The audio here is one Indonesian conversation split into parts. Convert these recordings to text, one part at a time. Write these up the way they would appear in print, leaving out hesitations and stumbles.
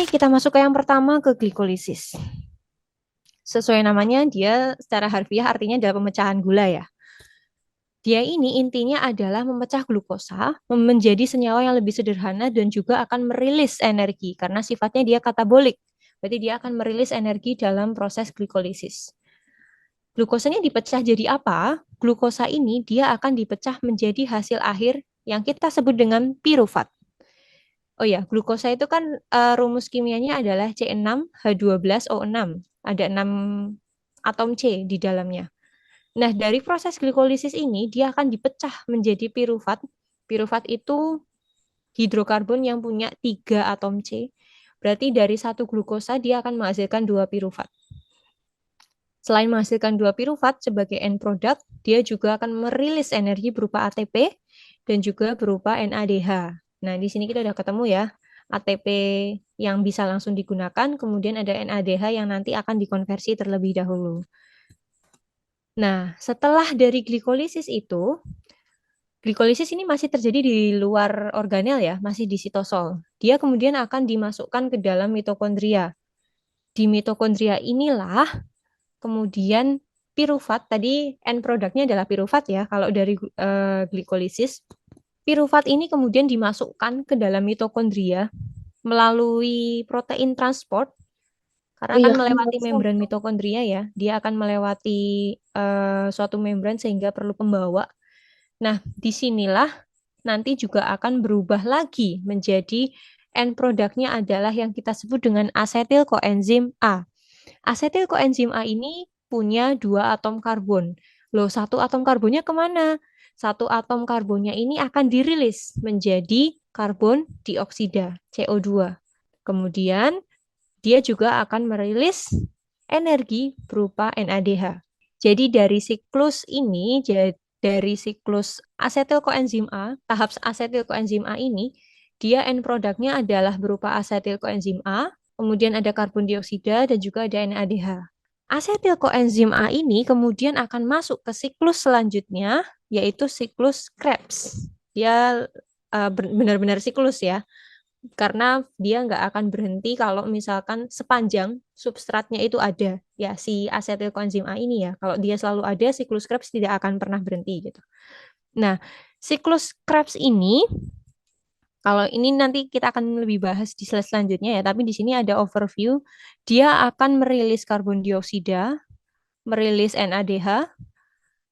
Oke, kita masuk ke yang pertama, ke glikolisis. Sesuai namanya, dia secara harfiah artinya adalah pemecahan gula ya. Dia ini intinya adalah memecah glukosa menjadi senyawa yang lebih sederhana dan juga akan merilis energi karena sifatnya dia katabolik. Berarti dia akan merilis energi dalam proses glikolisis. Glukosanya dipecah jadi apa? Glukosa ini dia akan dipecah menjadi hasil akhir yang kita sebut dengan pirufat. Oh ya, glukosa itu kan rumus kimianya adalah C6H12O6. Ada 6 atom C di dalamnya. Nah, dari proses glikolisis ini dia akan dipecah menjadi pirufat. Pirufat itu hidrokarbon yang punya 3 atom C. Berarti dari satu glukosa dia akan menghasilkan 2 pirufat. Selain menghasilkan 2 pirufat sebagai end product, dia juga akan merilis energi berupa ATP dan juga berupa NADH. Nah, di sini kita udah ketemu ya. ATP yang bisa langsung digunakan, kemudian ada NADH yang nanti akan dikonversi terlebih dahulu. Nah, setelah dari glikolisis itu, glikolisis ini masih terjadi di luar organel ya, masih di sitosol. Dia kemudian akan dimasukkan ke dalam mitokondria. Di mitokondria inilah kemudian pirufat, tadi end produknya adalah pirufat ya, kalau dari glikolisis. Pirufat ini kemudian dimasukkan ke dalam mitokondria melalui protein transport, karena Oh iya akan kan melewati barusan. membran mitokondria ya. Dia akan melewati suatu membran sehingga perlu pembawa. Nah, disinilah nanti juga akan berubah lagi menjadi end produknya adalah yang kita sebut dengan asetil koenzim A. Asetil koenzim A ini punya 2 atom karbon. Loh, satu atom karbonnya kemana? Satu atom karbonnya ini akan dirilis menjadi karbon dioksida, CO2. Kemudian dia juga akan merilis energi berupa NADH. Jadi dari siklus ini, dari siklus asetil koenzim A, tahap asetil koenzim A ini, dia end produknya adalah berupa asetil koenzim A, kemudian ada karbon dioksida dan juga ada NADH. Asetil koenzim A ini kemudian akan masuk ke siklus selanjutnya, yaitu siklus Krebs. Dia benar-benar siklus ya, karena dia nggak akan berhenti kalau misalkan sepanjang substratnya itu ada ya si asetil koenzim A ini ya, kalau dia selalu ada siklus Krebs tidak akan pernah berhenti gitu. Nah, siklus Krebs ini kalau ini nanti kita akan lebih bahas di slide selanjutnya ya, tapi di sini ada overview. Dia akan merilis karbon dioksida, merilis NADH,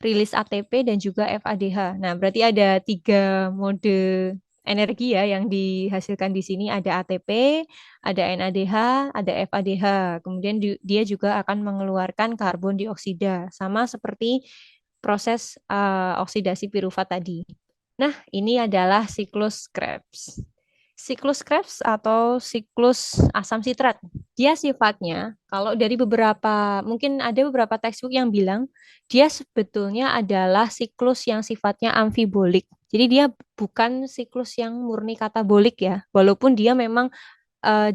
rilis ATP dan juga FADH. Nah, berarti ada 3 mode energi ya yang dihasilkan di sini. Ada ATP, ada NADH, ada FADH. Kemudian dia juga akan mengeluarkan karbon dioksida, sama seperti proses oksidasi pirufat tadi. Nah, ini adalah siklus Krebs. Siklus Krebs atau siklus asam sitrat. Dia sifatnya, kalau dari beberapa, mungkin ada beberapa textbook yang bilang, dia sebetulnya adalah siklus yang sifatnya amfibolik. Jadi dia bukan siklus yang murni katabolik ya, walaupun dia memang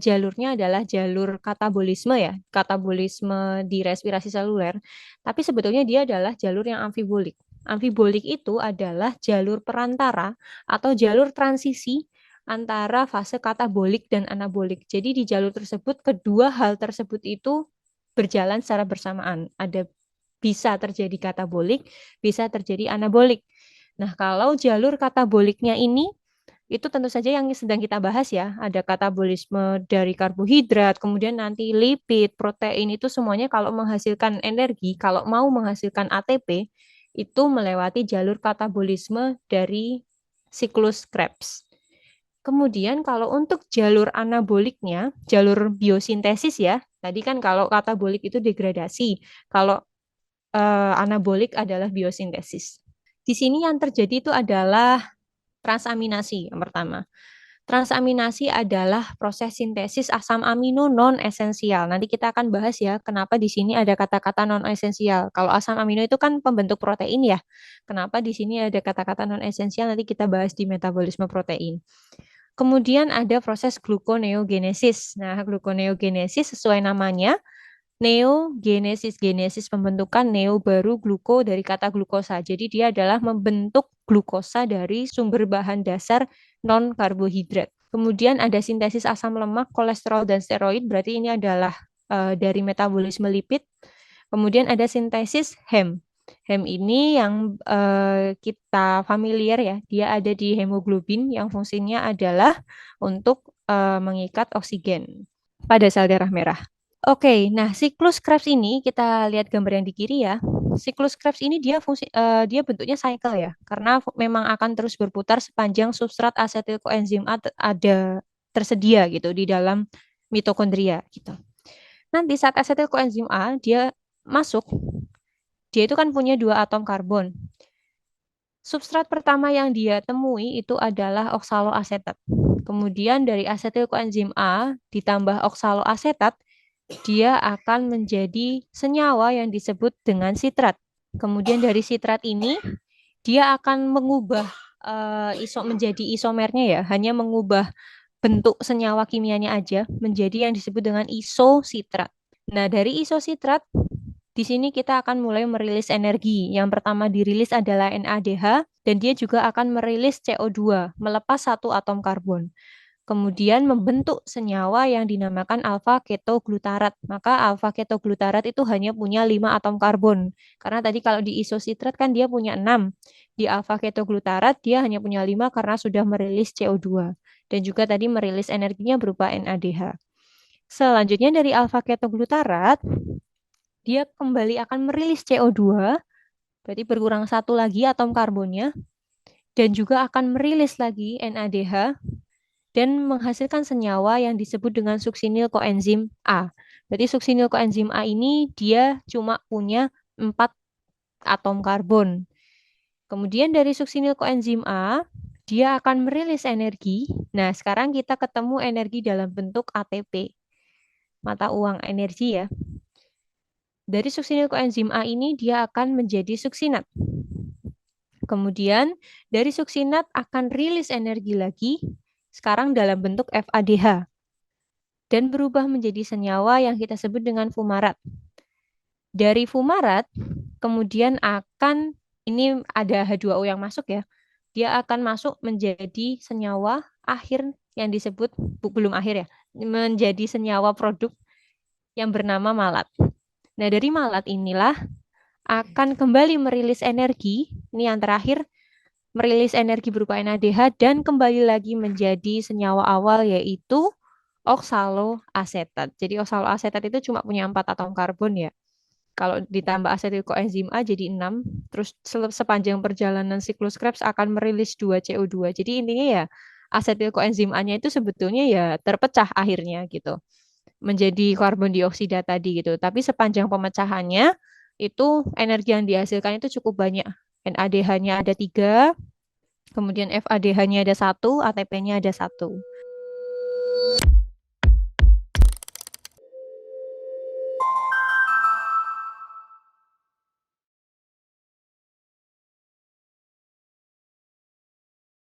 jalurnya adalah jalur katabolisme ya, katabolisme di respirasi seluler, tapi sebetulnya dia adalah jalur yang amfibolik. Amfibolik itu adalah jalur perantara atau jalur transisi antara fase katabolik dan anabolik. Jadi di jalur tersebut kedua hal tersebut itu berjalan secara bersamaan. Ada bisa terjadi katabolik, bisa terjadi anabolik. Nah, kalau jalur kataboliknya ini itu tentu saja yang sedang kita bahas ya. Ada katabolisme dari karbohidrat, kemudian nanti lipid, protein itu semuanya kalau menghasilkan energi, kalau mau menghasilkan ATP, itu melewati jalur katabolisme dari siklus Krebs. Kemudian kalau untuk jalur anaboliknya, jalur biosintesis ya. Tadi kan kalau katabolik itu degradasi, kalau anabolik adalah biosintesis. Di sini yang terjadi itu adalah transaminasi yang pertama. Transaminasi adalah proses sintesis asam amino non esensial. Nanti kita akan bahas ya kenapa di sini ada kata-kata non esensial. Kalau asam amino itu kan pembentuk protein ya. Kenapa di sini ada kata-kata non esensial, nanti kita bahas di metabolisme protein. Kemudian ada proses gluconeogenesis. Nah, gluconeogenesis sesuai namanya, neogenesis, genesis pembentukan neo baru, gluko dari kata glukosa. Jadi dia adalah membentuk glukosa dari sumber bahan dasar non karbohidrat. Kemudian ada sintesis asam lemak, kolesterol, dan steroid, berarti ini adalah dari metabolisme lipid. Kemudian ada sintesis HEM. HEM ini yang kita familiar ya, dia ada di hemoglobin yang fungsinya adalah untuk mengikat oksigen pada sel darah merah. Oke, nah siklus Krebs ini kita lihat gambar yang di kiri ya. Siklus Krebs ini dia bentuknya cycle ya, karena memang akan terus berputar sepanjang substrat asetil koenzim A ada tersedia gitu di dalam mitokondria gitu. Nanti saat asetil koenzim A dia masuk, dia itu kan punya 2 atom karbon. Substrat pertama yang dia temui itu adalah oksaloasetat. Kemudian dari asetil koenzim A ditambah oksaloasetat, dia akan menjadi senyawa yang disebut dengan sitrat. Kemudian dari sitrat ini, dia akan mengubah menjadi isomernya ya, hanya mengubah bentuk senyawa kimianya aja menjadi yang disebut dengan isositrat. Nah, dari isositrat, di sini kita akan mulai merilis energi. Yang pertama dirilis adalah NADH, dan dia juga akan merilis CO2, melepas 1 atom karbon. Kemudian membentuk senyawa yang dinamakan alfa ketoglutarat. Maka alfa ketoglutarat itu hanya punya 5 atom karbon. Karena tadi kalau di isositrat kan dia punya 6. Di alfa ketoglutarat dia hanya punya 5 karena sudah merilis CO2. Dan juga tadi merilis energinya berupa NADH. Selanjutnya dari alfa ketoglutarat, dia kembali akan merilis CO2, berarti berkurang 1 lagi atom karbonnya. Dan juga akan merilis lagi NADH, dan menghasilkan senyawa yang disebut dengan suksinil koenzim A. Berarti suksinil koenzim A ini dia cuma punya 4 atom karbon. Kemudian dari suksinil koenzim A, dia akan merilis energi. Nah, sekarang kita ketemu energi dalam bentuk ATP, mata uang energi ya. Dari suksinil koenzim A ini dia akan menjadi suksinat. Kemudian dari suksinat akan rilis energi lagi, sekarang dalam bentuk FADH, dan berubah menjadi senyawa yang kita sebut dengan fumarat. Dari fumarat, kemudian ini ada H2O yang masuk ya, dia akan masuk menjadi senyawa akhir yang disebut, belum akhir ya, menjadi senyawa produk yang bernama malat. Nah, dari malat inilah akan kembali merilis energi, ini yang terakhir, merilis energi berupa NADH dan kembali lagi menjadi senyawa awal yaitu oksaloasetat. Jadi oksaloasetat itu cuma punya 4 atom karbon ya. Kalau ditambah asetil koenzim A jadi 6, terus sepanjang perjalanan siklus Krebs akan merilis 2 CO2. Jadi intinya ya asetil koenzim A-nya itu sebetulnya ya terpecah akhirnya gitu, menjadi karbon dioksida tadi gitu. Tapi sepanjang pemecahannya itu energi yang dihasilkan itu cukup banyak. NADH-nya ada 3, kemudian FADH-nya ada 1, ATP-nya ada 1.